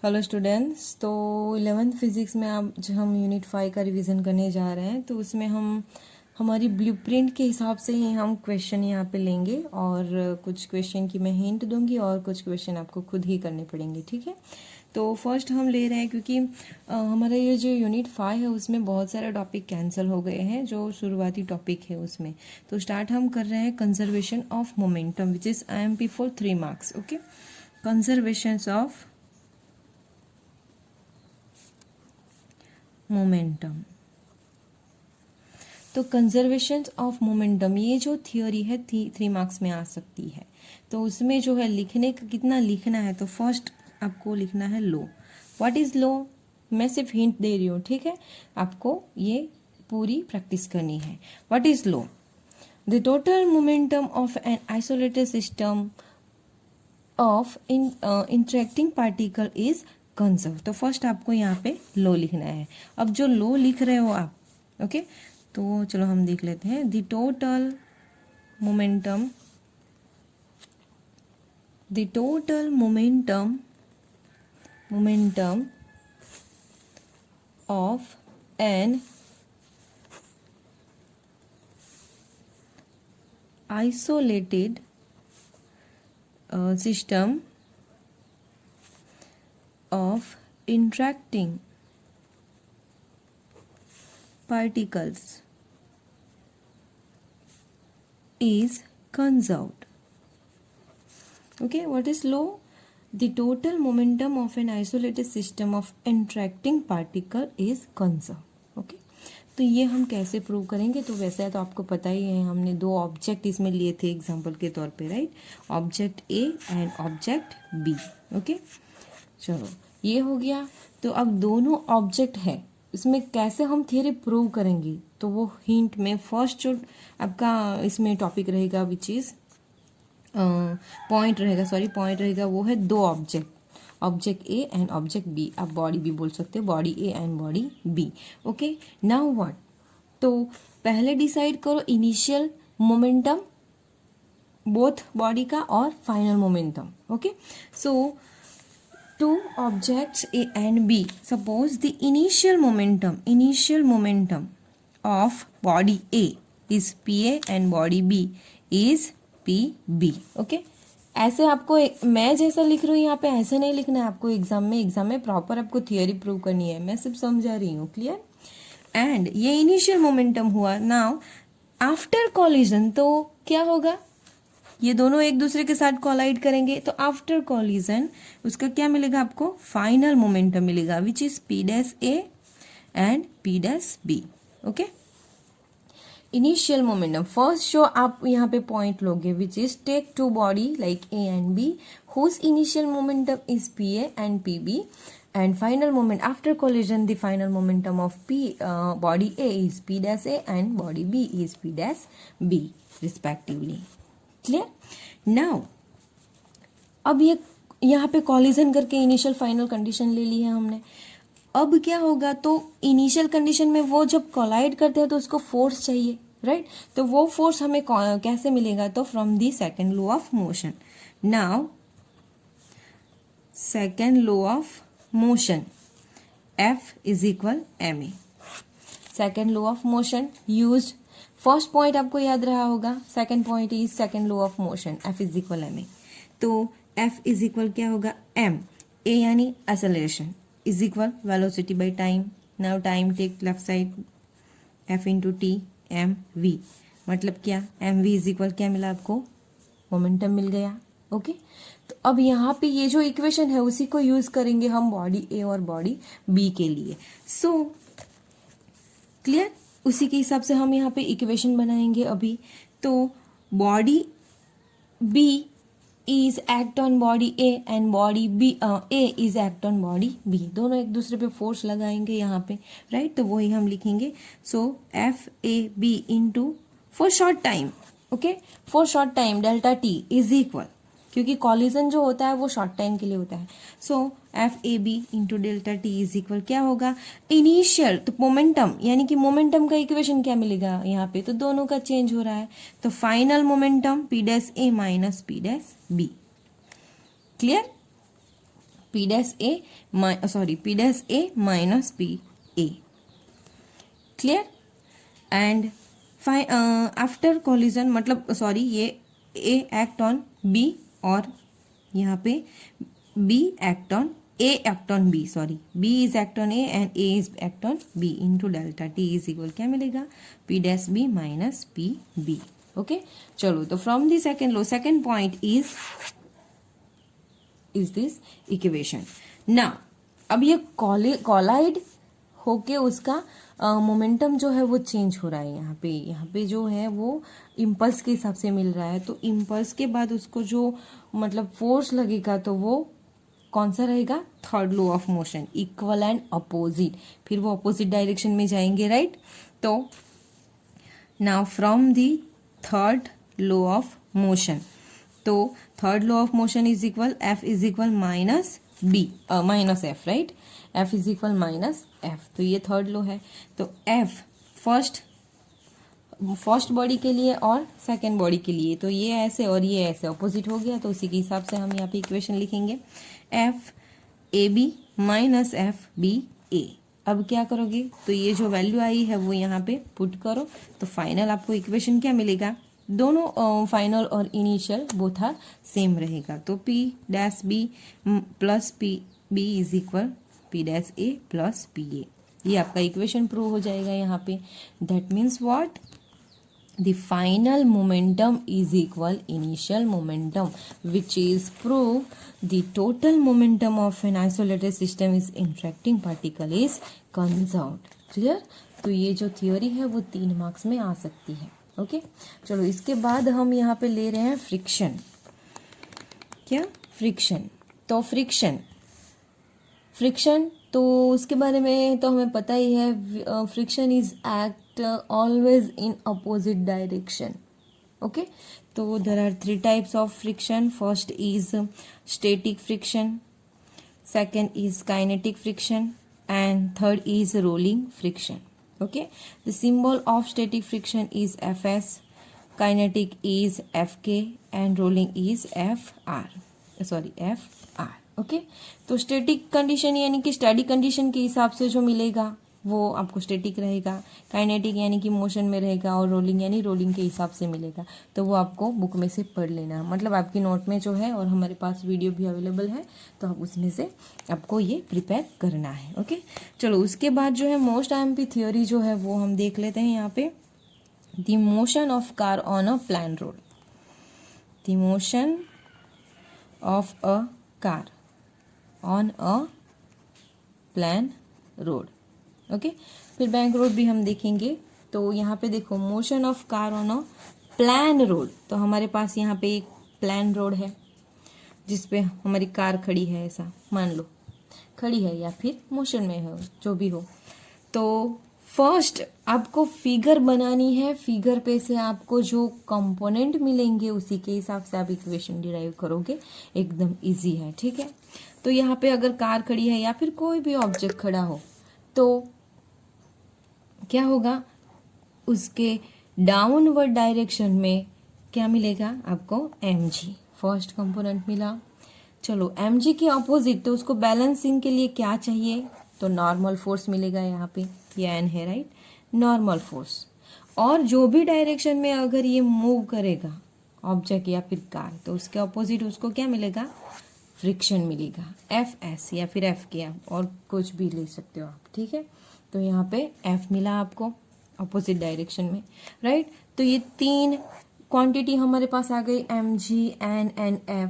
Hello students. तो 11th physics में आज हम यूनिट 5 का रिवीजन करने जा रहे हैं। तो उसमें हम हमारी ब्लूप्रिंट के हिसाब से ही हम क्वेश्चन यहाँ पे लेंगे और कुछ क्वेश्चन की मैं हिंट दूंगी और कुछ क्वेश्चन आपको खुद ही करने पड़ेंगे, ठीक है। तो फर्स्ट हम ले रहे हैं क्योंकि हमारा ये जो यूनिट 5 है उसमें बहुत सारे टॉपिक कैंसिल हो गए हैं जो शुरुआती टॉपिक है उसमें। तो स्टार्ट हम कर रहे हैं conservation of momentum which is IMP for 3 marks. Okay, conservation of momentum. तो कंजर्वेशन ऑफ मोमेंटम ये जो थियोरी है 3 मार्क्स में आ सकती है। तो उसमें जो है लिखने का कितना लिखना है, तो फर्स्ट आपको लिखना है लो। व्हाट इज लो, मैं सिर्फ हिंट दे रही हूँ, ठीक है। आपको ये पूरी प्रैक्टिस करनी है। What is low, the total momentum of an isolated system of interacting particle is conserve. तो फर्स्ट आपको यहाँ पे लो लिखना है। अब जो लो लिख रहे हो आप, ओके, तो चलो हम देख लेते हैं। The total momentum of an isolated system of interacting particles is conserved. Okay, what is law? The total momentum of an isolated system of interacting particle is conserved. Okay, तो ये हम कैसे प्रूव करेंगे? तो वैसे तो आपको पता ही है, हमने 2 ऑब्जेक्ट इसमें लिए थे एग्जांपल के तौर पे, right. Object A and object B. Okay, चलो ये हो गया। तो अब दोनों ऑब्जेक्ट है, इसमें कैसे हम थियरी प्रूव करेंगे? तो वो हिंट में फर्स्ट जो आपका इसमें टॉपिक रहेगा विच इज पॉइंट रहेगा, वो है 2 object A and object B. आप बॉडी भी बोल सकते हो, body A and body B. Okay, now what, तो पहले डिसाइड करो इनिशियल मोमेंटम बोथ बॉडी का और final momentum. Okay, so 2 objects A and B. Suppose the initial momentum of body A is PA and body B is PB. Okay? ऐसे आपको मैं जैसा लिख रही हूँ यहाँ पे ऐसे नहीं लिखना है आपको। एग्जाम में प्रॉपर आपको थियोरी प्रूव करनी है, मैं सिर्फ समझा रही हूँ। क्लियर? एंड ये इनिशियल मोमेंटम हुआ। नाउ आफ्टर कॉलिजन तो क्या होगा, ये दोनों एक दूसरे के साथ कोलाइड करेंगे, तो आफ्टर कॉलिजन उसका क्या मिलेगा आपको? फाइनल मोमेंटम मिलेगा which is P dash A and P dash B। Okay, initial momentum first जो आप यहाँ पे पॉइंट लोगे which is take 2 body like A and B whose initial momentum is PA and PB and final moment after collision the final momentum of body A is P dash A and body B is P dash B respectively. Clear? Now अब ये यहाँ पे collision करके initial final condition ले ली है हमने। अब क्या होगा, तो इनिशियल कंडीशन में वो जब कोलाइड करते हैं तो उसको फोर्स चाहिए, राइट। तो वो फोर्स हमें कैसे मिलेगा? तो from the second law of motion. Now second law of motion F is equal ma। Second law of motion used, first point आपको याद रहा होगा, second point is second law of motion F is equal ma। तो F is equal क्या होगा? m, a यानी acceleration is equal velocity by time. Now time take left side, F into t m v, मतलब क्या? M we is equal क्या मिला आपको? Momentum मिल गया। ओके, तो अब यहाँ पे ये जो इक्वेशन है उसी को यूज करेंगे हम बॉडी ए और बॉडी बी के लिए। So clear? उसी के हिसाब से हम यहाँ पे इक्वेशन बनाएंगे अभी। तो body B is act on body A and body B A is act on body B, दोनों एक दूसरे पे फोर्स लगाएंगे यहाँ पे, राइट। तो वही हम लिखेंगे। सो FAB into for short time, okay, for short time delta T is equal, क्योंकि कॉलिजन जो होता है वो शॉर्ट टाइम के लिए होता है। सो FAB into delta T is equal क्या होगा? इनिशियल, तो मोमेंटम यानी कि मोमेंटम का इक्वेशन क्या मिलेगा यहाँ पे? तो दोनों का चेंज हो रहा है, तो final momentum P dash A minus P dash B। Clear? P dash A P dash A minus P A. Clear? And after collision मतलब ये A act on B और यहाँ पे B act on A act on B, B is act on A and A is act on B into delta T is equal क्या मिलेगा? P dash B minus P B. Okay चलो, तो from the second low second point is this equation. ना अब ये colloid होके उसका momentum जो है वो चेंज हो रहा है. यहाँ पे जो है वो इम्पल्स के हिसाब से मिल रहा है. तो इम्पल्स के बाद उसको जो मतलब फोर्स लगेगा तो वो कौन सा रहेगा? Third law of motion, equal and opposite. फिर वो अपोजिट डायरेक्शन में जाएंगे, राइट? तो now from the third law of motion, तो third law of motion is equal F is equal minus B minus F, right? F is equal minus F. तो ये third law है. तो F first body के लिए और second body के लिए, तो ये ऐसे और ये ऐसे ऑपोजिट हो गया. तो उसी के हिसाब से हम यहाँ पे इक्वेशन लिखेंगे F A B minus F B A. अब क्या करोगे? तो ये जो वैल्यू आई है वो यहाँ पे पुट करो. तो फाइनल आपको इक्वेशन क्या मिलेगा? दोनों फाइनल और इनिशियल बोथ आर सेम रहेगा. तो P dash B plus P B is equal P dash A plus P A. ये आपका इक्वेशन प्रूव हो जाएगा यहाँ पे. That means what? The final momentum is equal initial momentum, which is proof the total momentum of an isolated system is interacting particle is conserved. Clear? तो ये जो theory है वो 3 मार्क्स में आ सकती है. ओके चलो, इसके बाद हम यहाँ पे ले रहे हैं फ्रिक्शन. क्या? फ्रिक्शन. तो फ्रिक्शन तो उसके बारे में तो हमें पता ही है. Friction is act always in opposite direction. Okay, so there are 3 types of friction. First is static friction, second is kinetic friction, and third is rolling friction. Okay, the symbol of static friction is Fs, kinetic is Fk, and rolling is Fr. Okay, तो static condition यानी कि study condition के हिसाब से जो मिलेगा वो आपको स्टैटिक रहेगा. काइनेटिक यानी कि मोशन में रहेगा, और रोलिंग यानी रोलिंग के हिसाब से मिलेगा. तो वो आपको बुक में से पढ़ लेना, मतलब आपकी नोट में जो है, और हमारे पास वीडियो भी अवेलेबल है, तो आप उसमें से आपको ये प्रिपेयर करना है. ओके चलो, उसके बाद जो है मोस्ट आईएमपी थ्योरी जो है वो हम देख लेते हैं यहाँ पे. The motion of car on a plan road. The motion of a car on a plan road. Okay, फिर बैंक रोड भी हम देखेंगे. तो यहाँ पे देखो, motion of car on a plan road. तो हमारे पास यहाँ पे एक प्लान रोड है जिसपे हमारी कार खड़ी है, ऐसा मान लो खड़ी है, या फिर मोशन में है, जो भी हो. तो फर्स्ट आपको फिगर बनानी है. फिगर पे से आपको जो कंपोनेंट मिलेंगे उसी के हिसाब से आप इक्वेशन डिराइव करोगे. एकदम इजी है, ठीक है. तो यहाँ पे अगर कार खड़ी है या फिर कोई भी ऑब्जेक्ट खड़ा हो, तो क्या होगा? उसके डाउनवर्ड डायरेक्शन में क्या मिलेगा आपको? mg. फर्स्ट कंपोनेंट मिला. चलो, mg के ऑपोजिट, तो उसको बैलेंसिंग के लिए क्या चाहिए? तो नॉर्मल फोर्स मिलेगा. यहाँ पे ये n है, राइट? Normal force. और जो भी डायरेक्शन में अगर ये मूव करेगा ऑब्जेक्ट या फिर कार, तो उसके ऑपोजिट उसको क्या मिलेगा? फ्रिक्शन मिलेगा. Fs या फिर Fk, और कुछ भी ले सकते हो आप, ठीक है. तो यहाँ पे F मिला आपको अपोजिट डायरेक्शन में, राइट? तो ये 3 क्वांटिटी हमारे पास आ गई, mg, n and f.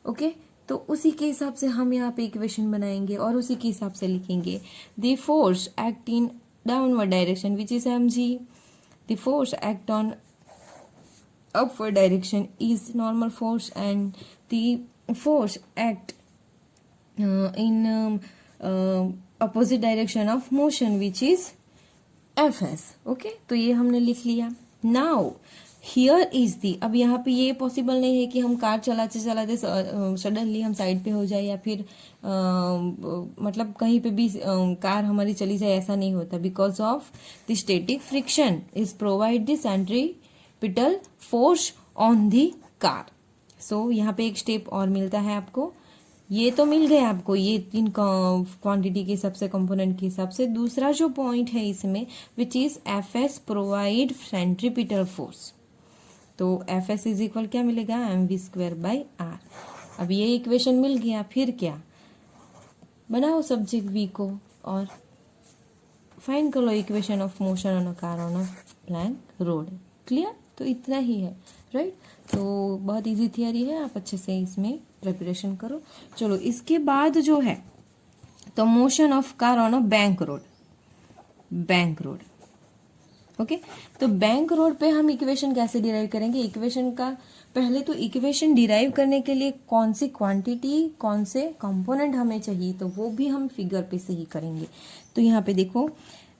Okay, तो उसी के हिसाब से हम यहाँ पे इक्वेशन बनाएंगे और उसी के हिसाब से लिखेंगे. The force act in downward direction which is mg. The force act on upward direction is normal force, and the force act in opposite direction of motion which is Fs. Okay, तो ये हमने लिख लिया. Now here is the. अब यहाँ पे ये possible नहीं है कि हम कार चलाते चलाते सडनली हम साइड पे हो जाए, या फिर मतलब कहीं पे भी कार हमारी चली जाए, ऐसा नहीं होता. Because of the static friction is provide the centripetal force on the car. So यहाँ पे एक स्टेप और मिलता है आपको. ये तो मिल गया आपको, ये तीन क्वांटिटी के हिसाब से, कंपोनेंट के हिसाब से। दूसरा जो पॉइंट है इसमें which is F S provide centripetal force. तो एफ एस इज इक्वल क्या मिलेगा, m v square by r. अब ये इक्वेशन मिल गया, फिर क्या, बनाओ सब्जेक्ट वी को और फाइंड कर लो equation of motion on a car on a plank road. Clear, तो इतना ही है, राइट। तो बहुत इजी थियरी है, आप अच्छे से इसमें प्रिपरेशन करो। चलो इसके बाद जो है तो motion of car on a bank road, bank road. Okay, तो बैंक रोड पे हम इक्वेशन कैसे डिराइव करेंगे, इक्वेशन का पहले तो इक्वेशन डिराइव करने के लिए कौन सी क्वांटिटी कौन से कंपोनेंट हमें चाहिए, तो वो भी हम फिगर पे से ही करेंगे। तो यहाँ पे देखो,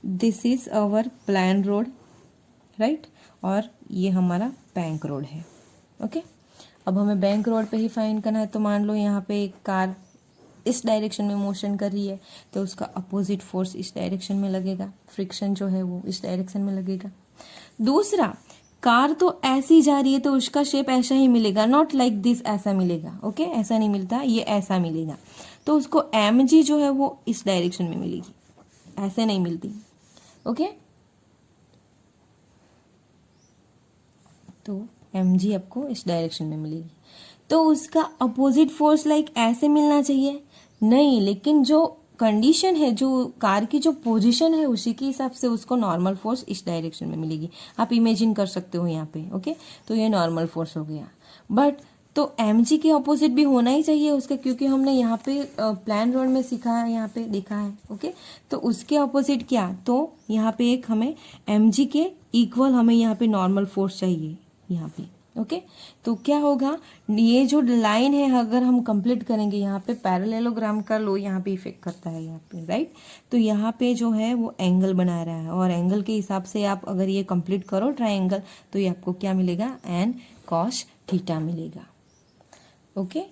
this is our plan road, right, और ये हमारा बैंक रोड है। ओके, अब हमें बैंक रोड पे ही फाइंड करना है। तो मान लो यहाँ पे एक कार इस डायरेक्शन में मोशन कर रही है, तो उसका अपोजिट फोर्स इस डायरेक्शन में लगेगा, फ्रिक्शन जो है वो इस डायरेक्शन में लगेगा। दूसरा, कार तो ऐसी जा रही है तो उसका शेप ऐसा ही मिलेगा, नॉट लाइक दिस, ऐसा मिलेगा। ओके, ऐसा नहीं मिलता, ये ऐसा मिलेगा। तो उसको एम जी जो है वो इस डायरेक्शन में मिलेगी, ऐसे नहीं मिलती। ओके, तो एम जी आपको इस डायरेक्शन में मिलेगी। तो उसका अपोजिट फोर्स लाइक ऐसे मिलना चाहिए, नहीं, लेकिन जो कंडीशन है, जो कार की जो पोजीशन है, उसी के हिसाब से उसको नॉर्मल फोर्स इस डायरेक्शन में मिलेगी। आप इमेजिन कर सकते हो यहाँ पे। ओके, तो ये नॉर्मल फोर्स हो गया। बट तो एम जी के अपोजिट भी होना ही चाहिए उसका, क्योंकि हमने यहाँ पे प्लान रोड में सीखा है, यहाँ पे देखा है। ओके, तो उसके अपोजिट क्या, तो यहाँ पे एक हमें एम जी के इक्वल हमें यहाँ पे नॉर्मल फोर्स चाहिए यहाँ पे। ओके, तो क्या होगा, ये जो लाइन है अगर हम कंप्लीट करेंगे, यहाँ पे पैरेललोग्राम का लो यहाँ पे इफेक्ट करता है यहाँ पे, राइट। तो यहाँ पे जो है वो एंगल बना रहा है, और एंगल के हिसाब से आप अगर ये कंप्लीट करो ट्राइंगल, तो ये आपको क्या मिलेगा, एन कॉस थीटा मिलेगा। ओके,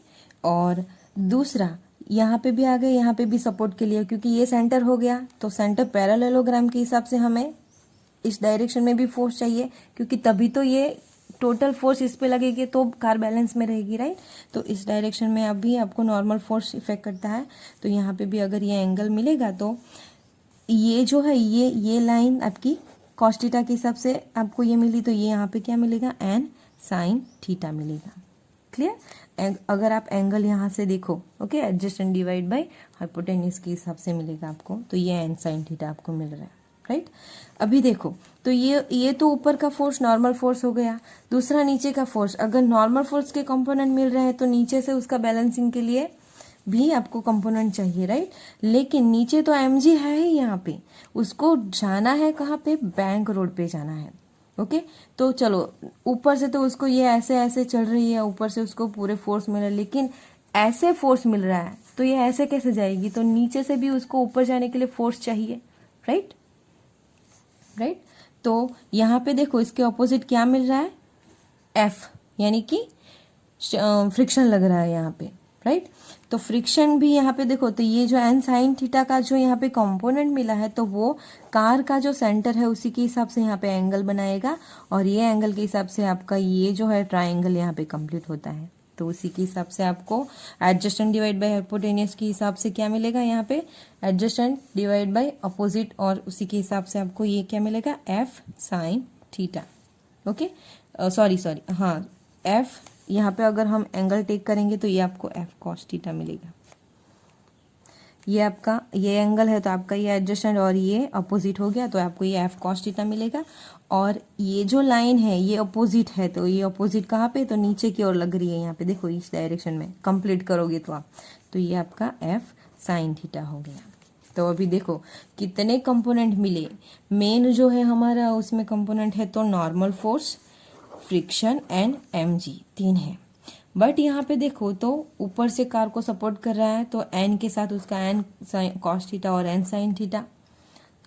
और दूसरा यहाँ पे भी आ गए, यहाँ पे भी सपोर्ट के लिए, क्योंकि ये सेंटर हो गया, तो सेंटर पैरेललोग्राम के हिसाब से हमें इस डायरेक्शन में भी फोर्स चाहिए, क्योंकि तभी तो ये टोटल फोर्स इस पे लगेगी तो कार बैलेंस में रहेगी, राइट। तो इस डायरेक्शन में अब भी आपको नॉर्मल फोर्स इफेक्ट करता है। तो यहाँ पे भी अगर ये एंगल मिलेगा, तो ये जो है ये लाइन आपकी कॉस थीटा के हिसाब से आपको ये मिली, तो ये यहाँ पे क्या मिलेगा, एन साइन थीटा मिलेगा। क्लियर, अगर आप एंगल यहाँ से देखो, okay, adjust divide by hypotenuse के हिसाब से मिलेगा आपको, तो ये एन साइन थीटा आपको मिल रहा है, राइट। अभी देखो, तो ये तो ऊपर का फोर्स नॉर्मल फोर्स हो गया। दूसरा नीचे का फोर्स, अगर नॉर्मल फोर्स के कंपोनेंट मिल रहे हैं तो नीचे से उसका बैलेंसिंग के लिए भी आपको कंपोनेंट चाहिए, राइट। लेकिन नीचे तो एम जी है ही यहाँ पे, उसको जाना है कहाँ पे, बैंक रोड पे जाना है। ओके, तो चलो ऊपर से तो उसको ये ऐसे ऐसे चल रही है, ऊपर से उसको पूरे फोर्स मिल रहा है, लेकिन ऐसे फोर्स मिल रहा है तो ये ऐसे कैसे जाएगी, तो नीचे से भी उसको ऊपर जाने के लिए फोर्स चाहिए, राइट। राइट, तो यहाँ पे देखो इसके ऑपोजिट क्या मिल रहा है, एफ, यानी कि फ्रिक्शन लग रहा है यहाँ पे, राइट। तो फ्रिक्शन भी यहाँ पे देखो, तो ये जो एन साइन थीटा का जो यहाँ पे कंपोनेंट मिला है, तो वो कार का जो सेंटर है उसी के हिसाब से यहाँ पे एंगल बनाएगा, और ये एंगल के हिसाब से आपका ये जो है ट्राइंगल यहाँ पे कंप्लीट होता है। तो उसी के हिसाब से आपको एडजस्टेंट डिवाइड बाय हाइपोटेन्यूज के हिसाब से क्या मिलेगा, यहाँ पे एडजस्टेंट डिवाइड बाय अपोजिट, और उसी के हिसाब से आपको ये क्या मिलेगा, F sine theta. Okay, sorry हाँ, एफ यहाँ पे अगर हम एंगल टेक करेंगे तो ये आपको एफ कॉस थीटा मिलेगा। ये आपका ये एंगल है तो आपका ये एडजस्टेंट और ये अपोजिट हो गया, तो आपको ये एफ कॉस थीटा मिलेगा। और ये जो लाइन है ये अपोजिट है, तो ये अपोजिट कहाँ पे, तो नीचे की ओर लग रही है, यहाँ पे देखो इस डायरेक्शन में कंप्लीट करोगे तो आप, तो ये आपका एफ साइन थीटा हो गया। तो अभी देखो कितने कंपोनेंट मिले, मेन जो है हमारा उसमें कंपोनेंट है तो normal force, friction and m g, 3 है। बट यहाँ पे देखो तो ऊपर से कार को सपोर्ट कर रहा है, तो एन के साथ उसका एन कॉस थीटा और एन साइन थीटा,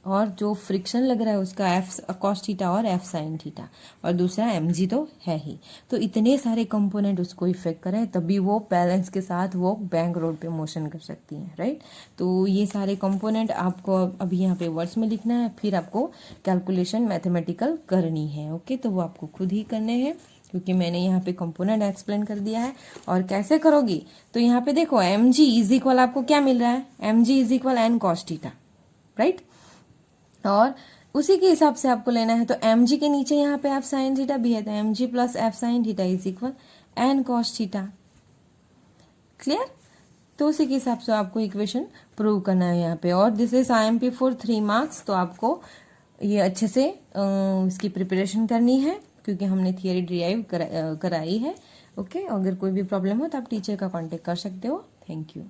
और जो फ्रिक्शन लग रहा है उसका एफ कॉस थीटा और एफ साइन थीटा, और दूसरा एम जी तो है ही। तो इतने सारे कंपोनेंट उसको इफेक्ट करें तभी वो बैलेंस के साथ वो बैंक रोड पे मोशन कर सकती है, राइट। तो ये सारे कंपोनेंट आपको अभी यहाँ पे वर्ड्स में लिखना है, फिर आपको कैलकुलेशन मैथमेटिकल करनी है। ओके, तो वो आपको खुद ही करने हैं, क्योंकि मैंने यहाँ पे कंपोनेंट एक्सप्लेन कर दिया है। और कैसे करोगी, तो यहाँ पे देखो mg इज इक्वल आपको क्या मिल रहा है, mg is equal N cos theta, right. और उसी के हिसाब से आपको लेना है, तो mg के नीचे यहाँ पे एफ साइन थीटा भी है, तो mg plus f sine theta is equal N cos theta. Clear. तो उसी के हिसाब से आपको इक्वेशन प्रूव करना है यहाँ पे। और this is IMP for 3 marks, तो आपको ये अच्छे से इसकी प्रिपरेशन करनी है, क्योंकि हमने थियरी डिराइव कराई है। ओके, अगर कोई भी प्रॉब्लम हो तो आप टीचर का कांटेक्ट कर सकते हो। Thank you.